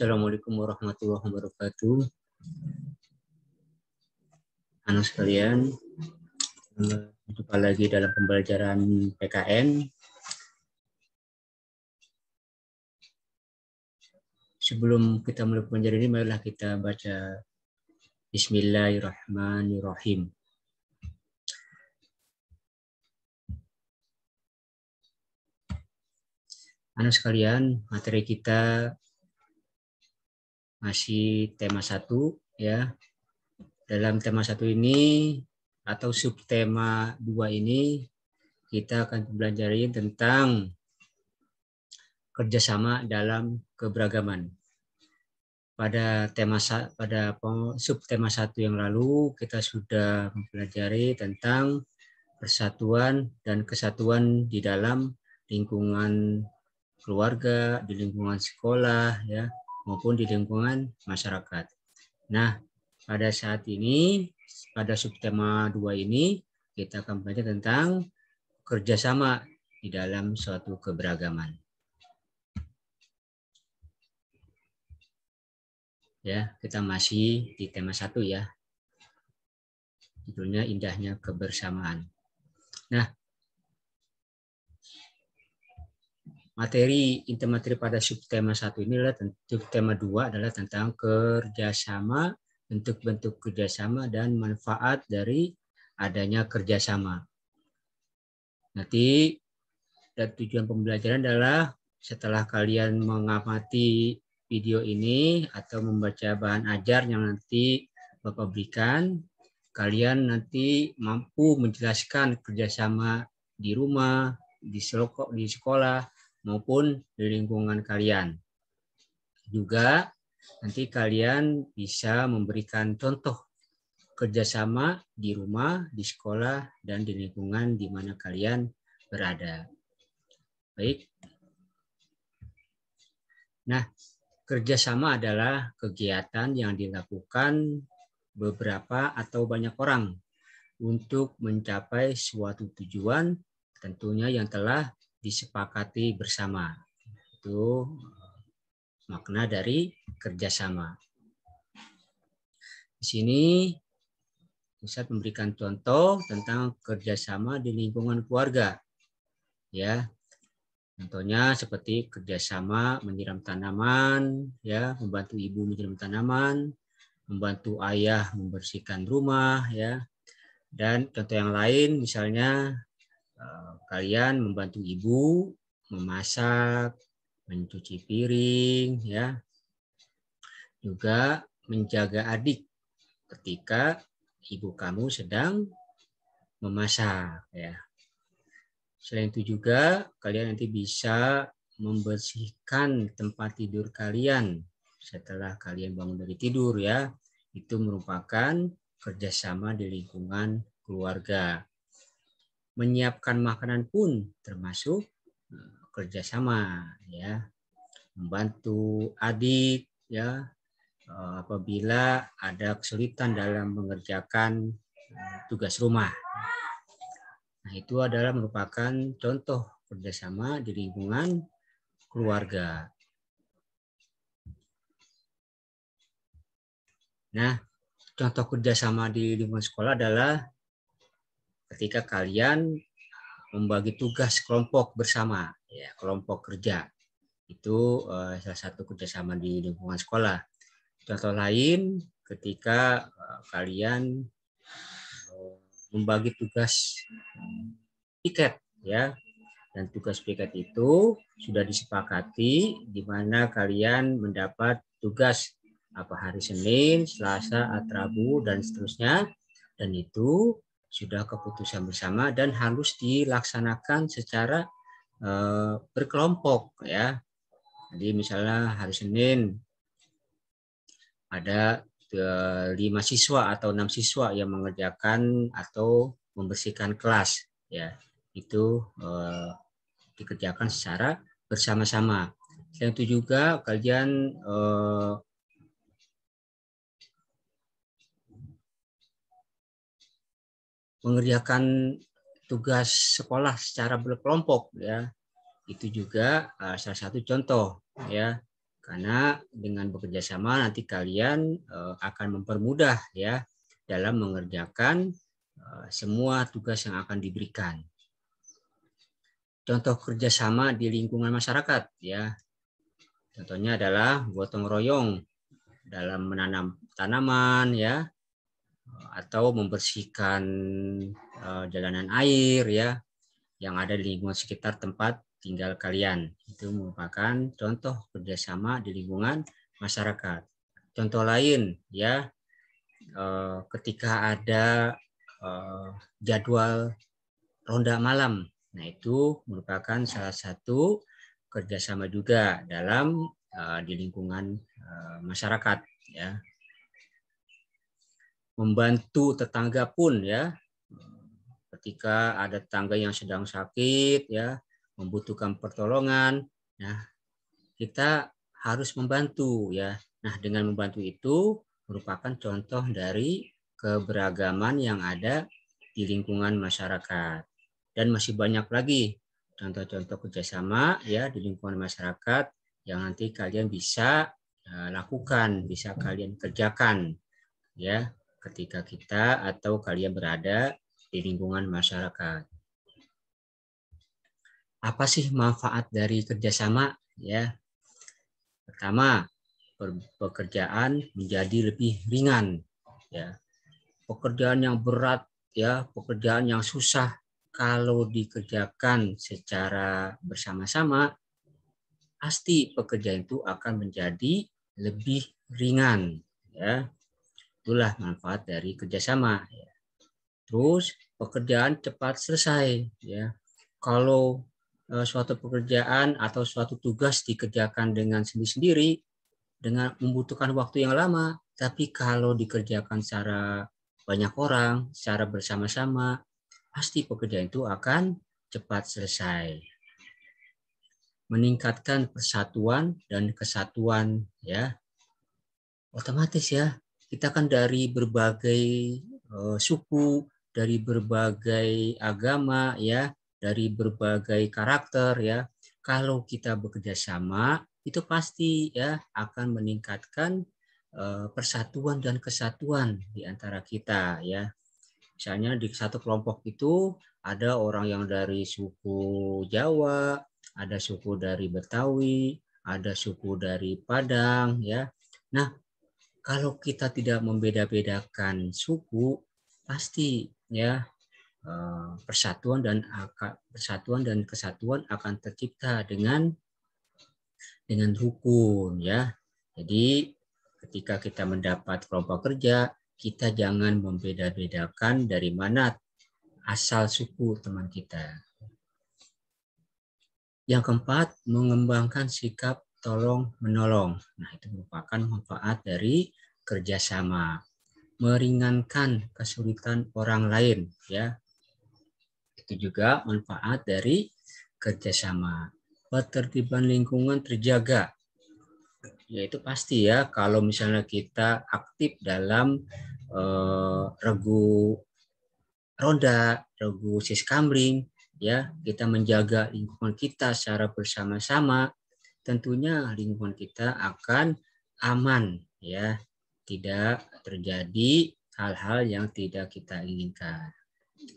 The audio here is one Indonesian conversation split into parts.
Assalamualaikum warahmatullahi wabarakatuh. Anak sekalian, jumpa lagi dalam pembelajaran PKN. Sebelum kita mulai pembelajaran ini, marilah kita baca Bismillahirrahmanirrahim. Anak sekalian, materi kita masih tema 1 ya. Dalam tema 1 ini atau subtema 2 ini kita akan mempelajari tentang kerjasama dalam keberagaman. Pada subtema 1 yang lalu kita sudah mempelajari tentang persatuan dan kesatuan di dalam lingkungan keluarga, di lingkungan sekolah ya, maupun di lingkungan masyarakat. Nah, pada saat ini pada subtema 2 ini kita akan belajar tentang kerjasama di dalam suatu keberagaman. Ya, kita masih di tema 1 ya. Judulnya Indahnya Kebersamaan. Nah, inti materi pada subtema 1 ini adalah subtema 2 adalah tentang kerjasama, bentuk-bentuk kerjasama dan manfaat dari adanya kerjasama. Nanti dan tujuan pembelajaran adalah setelah kalian mengamati video ini atau membaca bahan ajar yang nanti Bapak berikan, kalian nanti mampu menjelaskan kerjasama di rumah, di sekolah, maupun di lingkungan kalian. Juga nanti kalian bisa memberikan contoh kerjasama di rumah, di sekolah, dan di lingkungan di mana kalian berada. Baik. Nah, kerjasama adalah kegiatan yang dilakukan beberapa atau banyak orang untuk mencapai suatu tujuan tentunya yang telah disepakati bersama. Itu makna dari kerjasama. Di sini Ustadz memberikan contoh tentang kerjasama di lingkungan keluarga. Ya, contohnya seperti kerjasama menyiram tanaman, ya, membantu ibu menyiram tanaman, membantu ayah membersihkan rumah, ya. Dan contoh yang lain, misalnya kalian membantu ibu memasak, mencuci piring, ya. Juga menjaga adik ketika ibu kamu sedang memasak, ya. Selain itu juga kalian nanti bisa membersihkan tempat tidur kalian setelah kalian bangun dari tidur, ya. Itu merupakan kerjasama di lingkungan keluarga. Menyiapkan makanan pun termasuk kerjasama, ya. Membantu adik, ya, apabila ada kesulitan dalam mengerjakan tugas rumah. Nah, itu adalah merupakan contoh kerjasama di lingkungan keluarga. Nah, contoh kerjasama di lingkungan sekolah adalah ketika kalian membagi tugas kelompok bersama, ya, kelompok kerja. Itu salah satu kerjasama di lingkungan sekolah. Contoh lain ketika kalian membagi tugas piket, ya, dan tugas piket itu sudah disepakati di mana kalian mendapat tugas apa hari Senin, Selasa, Rabu dan seterusnya, dan itu sudah keputusan bersama dan harus dilaksanakan secara berkelompok, ya. Jadi misalnya hari Senin ada 5 siswa atau 6 siswa yang mengerjakan atau membersihkan kelas, ya, itu dikerjakan secara bersama-sama. Selain itu juga kalian mengerjakan tugas sekolah secara berkelompok, ya. Itu juga salah satu contoh, ya. Karena dengan bekerja sama nanti kalian akan mempermudah ya dalam mengerjakan semua tugas yang akan diberikan. Contoh kerjasama di lingkungan masyarakat ya. Contohnya adalah gotong royong dalam menanam tanaman ya, atau membersihkan jalanan air ya yang ada di lingkungan sekitar tempat tinggal kalian. Itu merupakan contoh kerjasama di lingkungan masyarakat. Contoh lain ya, ketika ada jadwal ronda malam. Nah, itu merupakan salah satu kerjasama juga dalam di lingkungan masyarakat ya. Membantu tetangga pun ya, ketika ada tetangga yang sedang sakit ya, membutuhkan pertolongan, nah kita harus membantu ya. Nah, dengan membantu itu merupakan contoh dari keberagaman yang ada di lingkungan masyarakat. Dan masih banyak lagi contoh-contoh kerjasama ya di lingkungan masyarakat yang nanti kalian bisa lakukan, bisa kalian kerjakan ya ketika kita atau kalian berada di lingkungan masyarakat. Apa sih manfaat dari kerjasama? Ya, pertama, pekerjaan menjadi lebih ringan. Ya, pekerjaan yang berat, ya, pekerjaan yang susah, kalau dikerjakan secara bersama-sama, pasti pekerjaan itu akan menjadi lebih ringan. Ya, itulah manfaat dari kerjasama. Terus pekerjaan cepat selesai. Ya, kalau suatu pekerjaan atau suatu tugas dikerjakan dengan sendiri-sendiri dengan membutuhkan waktu yang lama, tapi kalau dikerjakan secara banyak orang, secara bersama-sama, pasti pekerjaan itu akan cepat selesai. Meningkatkan persatuan dan kesatuan ya. Otomatis ya, kita kan dari berbagai suku, dari berbagai agama ya, dari berbagai karakter ya. Kalau kita bekerja sama, itu pasti ya akan meningkatkan persatuan dan kesatuan di antara kita ya. Misalnya di satu kelompok itu ada orang yang dari suku Jawa, ada suku dari Betawi, ada suku dari Padang ya. Nah, kalau kita tidak membeda-bedakan suku, pasti ya persatuan dan kesatuan akan tercipta dengan rukun ya. Jadi ketika kita mendapat kelompok kerja, kita jangan membeda-bedakan dari mana asal suku teman kita. Yang keempat, mengembangkan sikap tolong menolong. Nah, itu merupakan manfaat dari kerjasama. Meringankan kesulitan orang lain ya. Itu juga manfaat dari kerjasama. Ketertiban lingkungan terjaga. Ya itu pasti ya, kalau misalnya kita aktif dalam regu ronda, regu siskamling, ya kita menjaga lingkungan kita secara bersama-sama, tentunya lingkungan kita akan aman ya, tidak terjadi hal-hal yang tidak kita inginkan.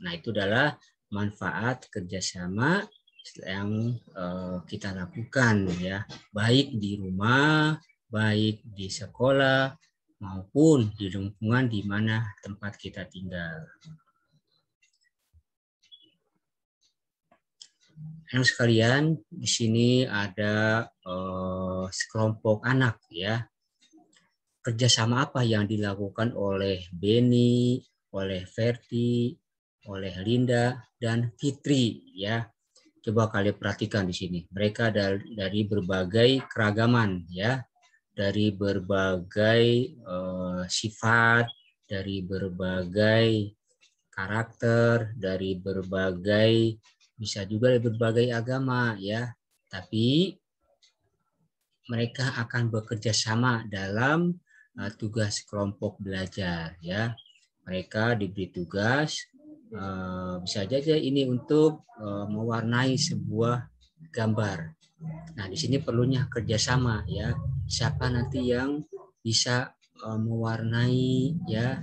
Nah, itu adalah manfaat kerjasama yang kita lakukan ya, baik di rumah, baik di sekolah, maupun di lingkungan di mana tempat kita tinggal. Anak sekalian, di sini ada sekelompok anak ya. Kerjasama apa yang dilakukan oleh Beni, oleh Verti, oleh Linda dan Fitri ya. Coba kalian perhatikan di sini. Mereka dari berbagai keragaman ya, dari berbagai sifat, dari berbagai karakter, dari berbagai bisa juga dari berbagai agama ya. Tapi mereka akan bekerja sama dalam tugas kelompok belajar ya. Mereka diberi tugas bisa saja ini untuk mewarnai sebuah gambar. Nah, di sini perlunya kerjasama ya. Siapa nanti yang bisa mewarnai ya?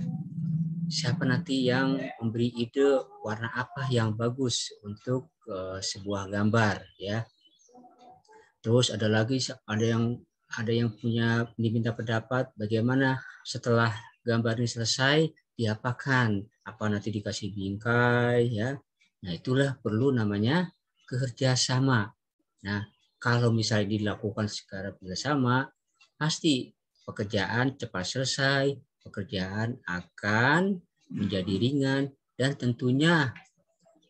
Siapa nanti yang memberi ide warna apa yang bagus untuk sebuah gambar ya. Terus ada yang punya diminta pendapat bagaimana setelah gambar ini selesai diapakan, apa nanti dikasih bingkai ya. Nah, itulah perlu namanya kerjasama. Nah, kalau misalnya dilakukan secara bersama, pasti pekerjaan cepat selesai, pekerjaan akan menjadi ringan dan tentunya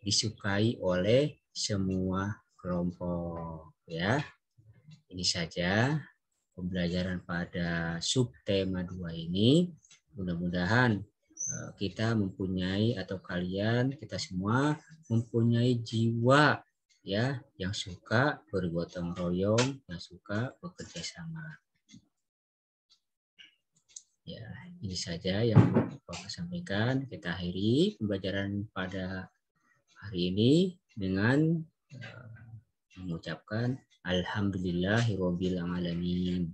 disukai oleh semua kelompok ya. Ini saja pembelajaran pada subtema 2 ini. Mudah-mudahan kita mempunyai atau kalian kita semua mempunyai jiwa ya yang suka bergotong royong, yang suka bekerja sama. Ya, ini saja yang Bapak sampaikan. Kita akhiri pembelajaran pada hari ini dengan mengucapkan alhamdulillahirabbil alamin.